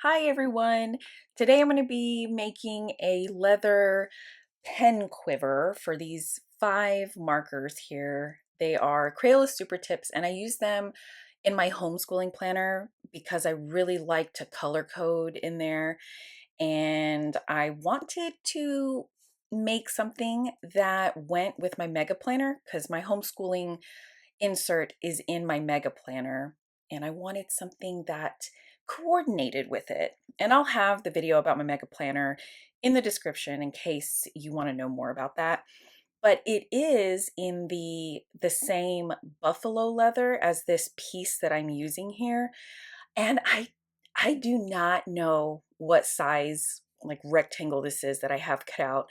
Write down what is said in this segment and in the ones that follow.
Hi everyone. Today I'm going to be making a leather pen quiver for these 5 markers here. They are Crayola Super Tips and I use them in my homeschooling planner because I really like to color code in there, and I wanted to make something that went with my mega planner because my homeschooling insert is in my mega planner, and I wanted something that coordinated with it. And I'll have the video about my mega planner in the description in case you want to know more about that. But it is in the same buffalo leather as this piece that I'm using here. And I do not know what size like rectangle this is that I have cut out,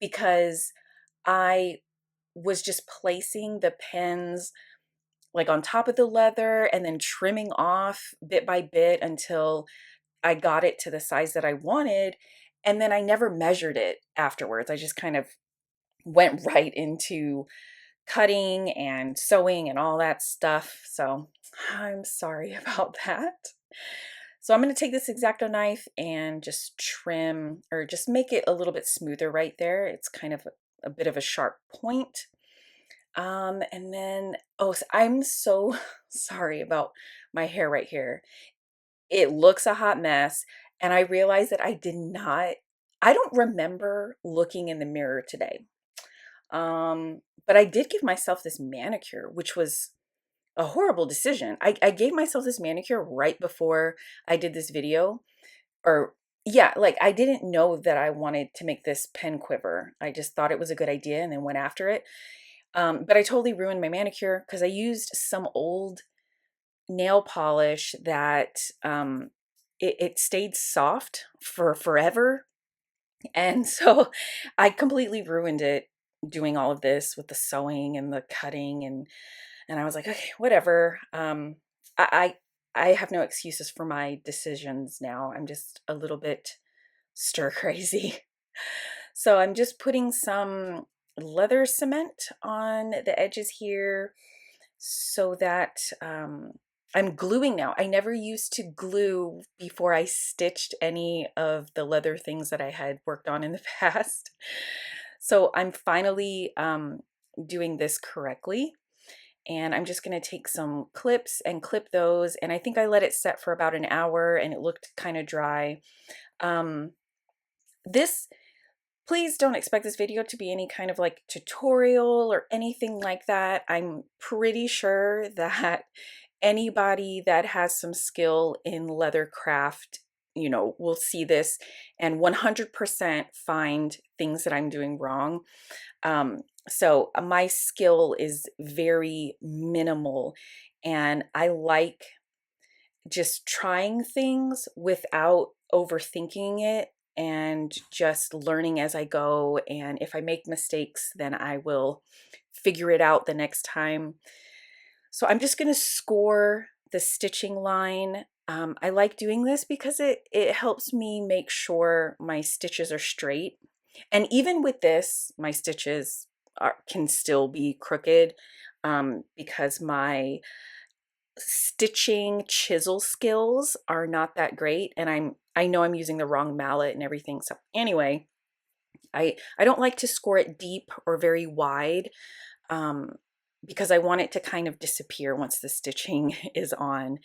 because I was just placing the pens like on top of the leather and then trimming off bit by bit until I got it to the size that I wanted. And then I never measured it afterwards. I just kind of went right into cutting and sewing and all that stuff. So I'm sorry about that. So I'm going to take this X-Acto knife and just trim, or just make it a little bit smoother right there. It's kind of a bit of a sharp point. And then, oh, I'm so sorry about my hair right here. It looks a hot mess, and I realized that I don't remember looking in the mirror today. But I did give myself this manicure, which was a horrible decision. I gave myself this manicure right before I did this video, or yeah, like I didn't know that I wanted to make this pen quiver. I just thought it was a good idea and then went after it. But I totally ruined my manicure because I used some old nail polish that it stayed soft for forever. And so I completely ruined it doing all of this with the sewing and the cutting, and I was like, okay, whatever. I have no excuses for my decisions now. I'm just a little bit stir crazy. So I'm just putting some leather cement on the edges here so that I'm gluing now. I never used to glue before I stitched any of the leather things that I had worked on in the past. So I'm finally doing this correctly. And I'm just going to take some clips and clip those. And I think I let it set for about an hour and it looked kind of dry. Um, this Please don't expect this video to be any kind of like tutorial or anything like that. I'm pretty sure that anybody that has some skill in leather craft, will see this and 100% find things that I'm doing wrong. So my skill is very minimal, and I like just trying things without overthinking it and just learning as I go. And if I make mistakes, then I will figure it out the next time. So I'm just going to score the stitching line. I like doing this because it helps me make sure my stitches are straight. And even with this, my stitches can still be crooked, because my stitching chisel skills are not that great, and I know I'm using the wrong mallet and everything. So anyway, I don't like to score it deep or very wide, um, because I want it to kind of disappear once the stitching is on.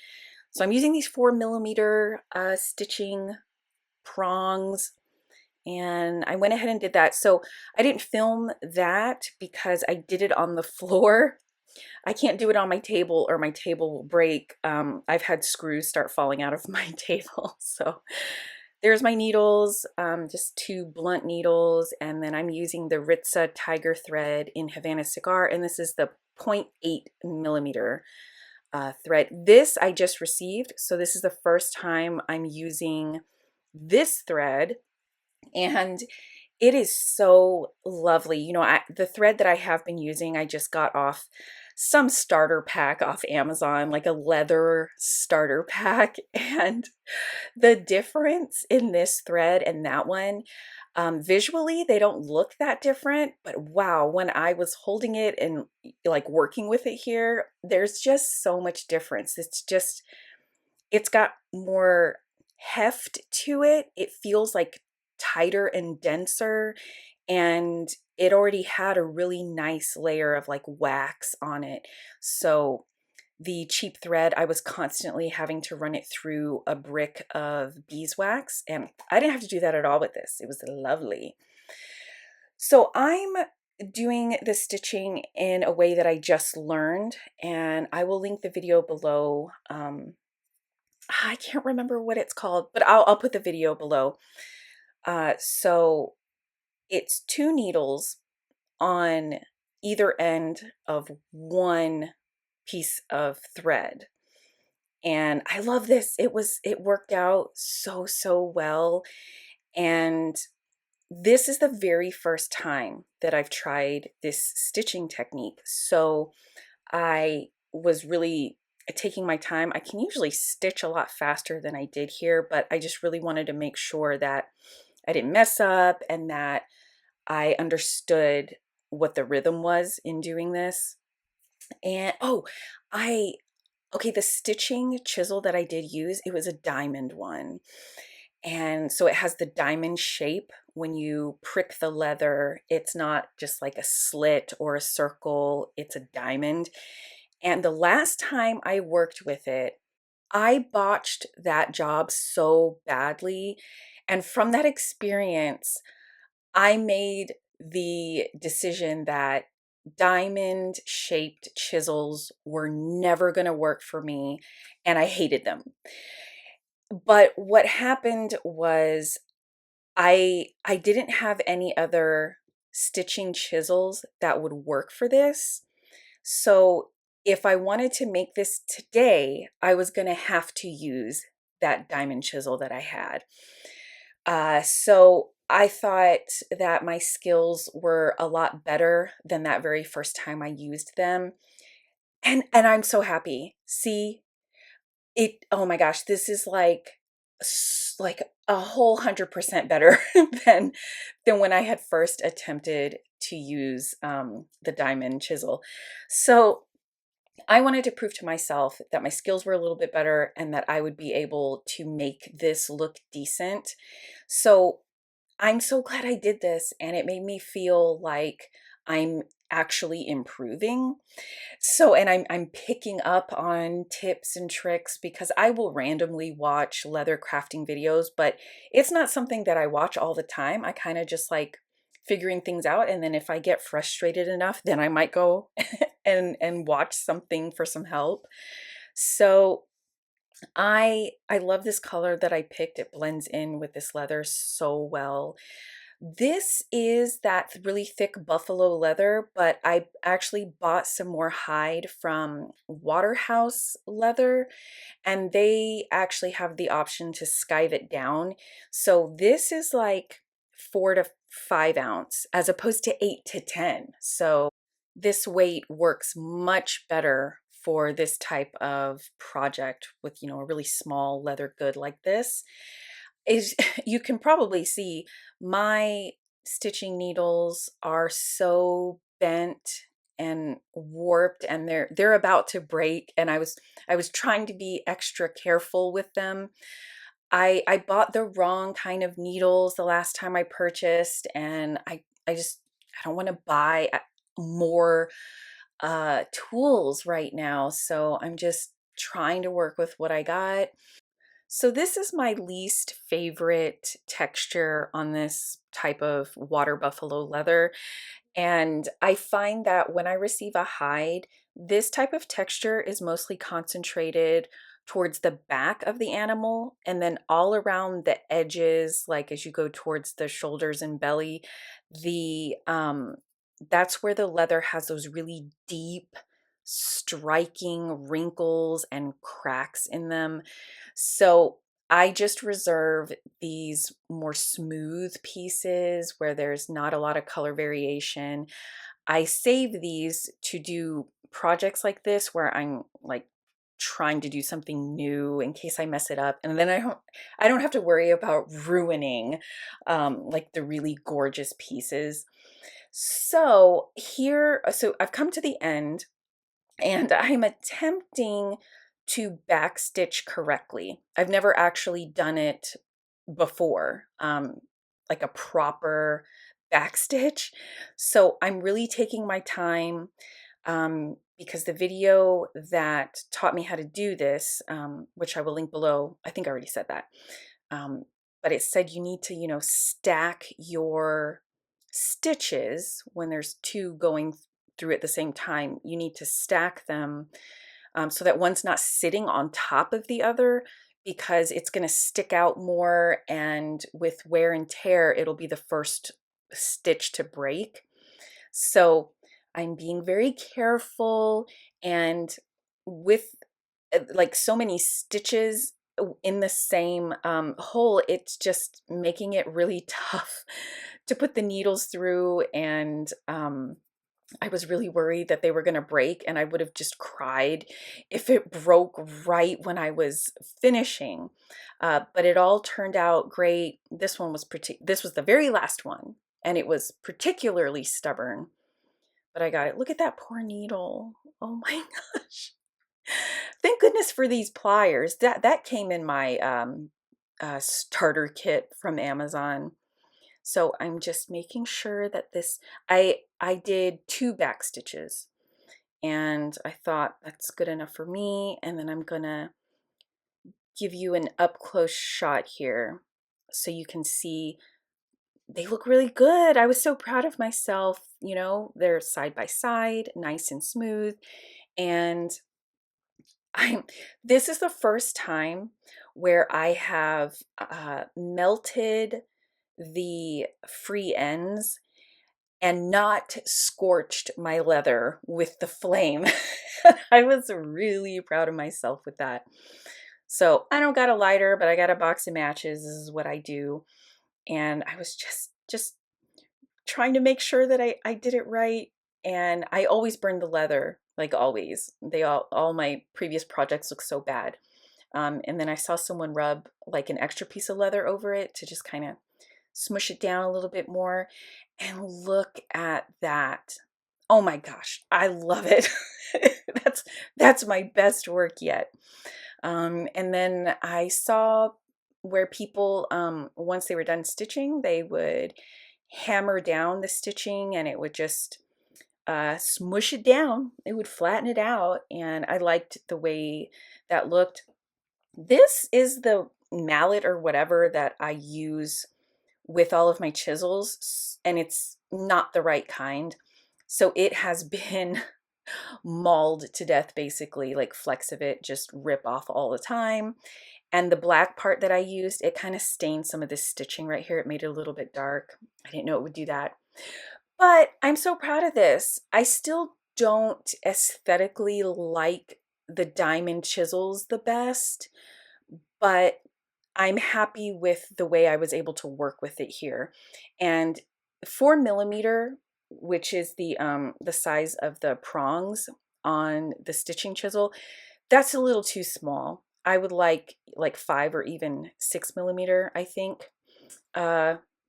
So I'm using these 4mm stitching prongs, and I went ahead and did that. So I didn't film that because I did it on the floor. I can't do it on my table or my table will break. I've had screws start falling out of my table. So there's my needles, just 2 blunt needles. And then I'm using the Ritza tiger thread in Havana Cigar. And this is the 0.8mm thread. This I just received. So this is the first time I'm using this thread. And it is so lovely. The thread that I have been using, I just got off some starter pack off Amazon, like a leather starter pack. And the difference in this thread and that one, visually, they don't look that different. But wow, when I was holding it and like working with it here, there's just so much difference. It's got more heft to it. It feels like tighter and denser, and it already had a really nice layer of like wax on it. So the cheap thread, I was constantly having to run it through a brick of beeswax, and I didn't have to do that at all with this. It was lovely. So I'm doing the stitching in a way that I just learned, and I will link the video below. I can't remember what it's called, but I'll put the video below. So it's 2 needles on either end of one piece of thread. And I love this. It worked out so well. And this is the very first time that I've tried this stitching technique. So I was really taking my time. I can usually stitch a lot faster than I did here, but I just really wanted to make sure that I didn't mess up and that I understood what the rhythm was in doing this. And okay, the stitching chisel that I did use, it was a diamond one. And so it has the diamond shape. When you prick the leather, it's not just like a slit or a circle, it's a diamond. And the last time I worked with it, I botched that job so badly. And from that experience, I made the decision that diamond shaped chisels were never going to work for me, and I hated them. But what happened was I didn't have any other stitching chisels that would work for this. So if I wanted to make this today, I was going to have to use that diamond chisel that I had. So I thought that my skills were a lot better than that very first time I used them. And I'm so happy. See, oh my gosh, this is like a whole 100% better than when I had first attempted to use the diamond chisel. So I wanted to prove to myself that my skills were a little bit better and that I would be able to make this look decent. So I'm so glad I did this, and it made me feel like I'm actually improving. So, and I'm picking up on tips and tricks because I will randomly watch leather crafting videos, but it's not something that I watch all the time. I kind of just like figuring things out, and then if I get frustrated enough, then I might go and watch something for some help. So, I love this color that I picked. It blends in with this leather so well. This is that really thick buffalo leather, but I actually bought some more hide from Waterhouse Leather, and they actually have the option to skive it down. So this is like 4 to 5 ounce as opposed to 8 to 10. So this weight works much better for this type of project with, a really small leather good like this. Is you can probably see my stitching needles are so bent and warped, and they're about to break, and I was trying to be extra careful with them. I bought the wrong kind of needles the last time I purchased, and I don't want to buy more tools right now, so I'm just trying to work with what I got. So this is my least favorite texture on this type of water buffalo leather. And I find that when I receive a hide, this type of texture is mostly concentrated towards the back of the animal, and then all around the edges, like as you go towards the shoulders and belly, the that's where the leather has those really deep, striking wrinkles and cracks in them. So I just reserve these more smooth pieces where there's not a lot of color variation. I save these to do projects like this where I'm like trying to do something new in case I mess it up, and then I don't have to worry about ruining like the really gorgeous pieces. So I've come to the end, and I'm attempting to backstitch correctly. I've never actually done it before, like a proper backstitch. So I'm really taking my time, because the video that taught me how to do this, which I will link below, I think I already said that, um, but it said you need to, stack your stitches when there's two going through at the same time. You need to stack them, so that one's not sitting on top of the other, because it's going to stick out more, and with wear and tear, it'll be the first stitch to break. So I'm being very careful, and with like so many stitches in the same hole, it's just making it really tough to put the needles through. And I was really worried that they were going to break, and I would have just cried if it broke right when I was finishing. But it all turned out great. This was the very last one, and it was particularly stubborn, but I got it. Look at that poor needle. Oh my gosh. Thank goodness for these pliers. That came in my starter kit from Amazon. So I'm just making sure that I did 2 back stitches, and I thought that's good enough for me. And then I'm gonna give you an up close shot here so you can see they look really good. I was so proud of myself. They're side by side, nice and smooth. And I'm this is the first time where I have melted the free ends and not scorched my leather with the flame. I was really proud of myself with that. So I don't got a lighter, but I got a box of matches. This is what I do. And I was just trying to make sure that I did it right. And I always burn the leather, like always. All my previous projects look so bad. And then I saw someone rub like an extra piece of leather over it to just kind of smush it down a little bit more. And look at that. Oh my gosh, I love it. That's my best work yet. And then I saw where people, once they were done stitching, they would hammer down the stitching, and it would just smush it down. It would flatten it out, and I liked the way that looked. This is the mallet or whatever that I use with all of my chisels, and it's not the right kind. So it has been mauled to death, basically. Like flecks of it just rip off all the time. And the black part that I used, it kind of stained some of this stitching right here. It made it a little bit dark. I didn't know it would do that. But I'm so proud of this. I still don't aesthetically like the diamond chisels the best, but I'm happy with the way I was able to work with it here. And 4 millimeter, which is the size of the prongs on the stitching chisel, that's a little too small. I would like 5 or even 6 millimeter, I think.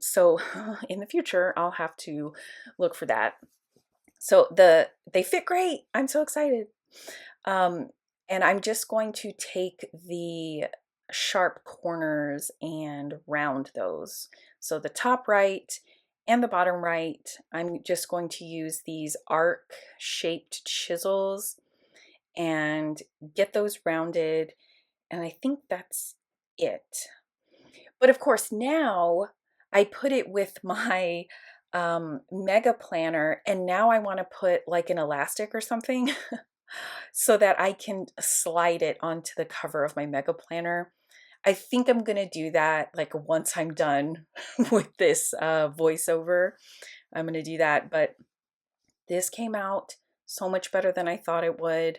So in the future, I'll have to look for that. So they fit great. I'm so excited. And I'm just going to take the sharp corners and round those. So the top right and the bottom right, I'm just going to use these arc shaped chisels and get those rounded. And I think that's it. But of course, now I put it with my mega planner, and now I want to put like an elastic or something so that I can slide it onto the cover of my mega planner. I think I'm going to do that like once I'm done with this voiceover. I'm going to do that, but this came out so much better than I thought it would.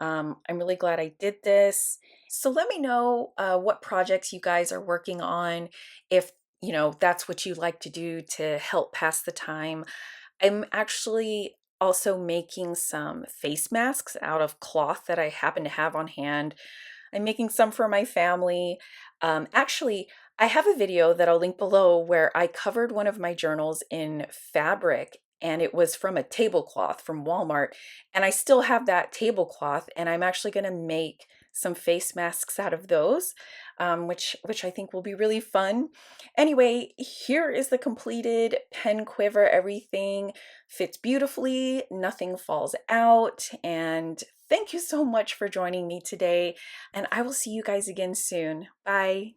I'm really glad I did this. So let me know what projects you guys are working on, if that's what you like to do to help pass the time. I'm actually also making some face masks out of cloth that I happen to have on hand. I'm making some for my family. Actually, I have a video that I'll link below where I covered one of my journals in fabric, and it was from a tablecloth from Walmart. And I still have that tablecloth, and I'm actually going to make some face masks out of those, which I think will be really fun. Anyway, here is the completed pen quiver. Everything fits beautifully, nothing falls out, and thank you so much for joining me today, and I will see you guys again soon. Bye.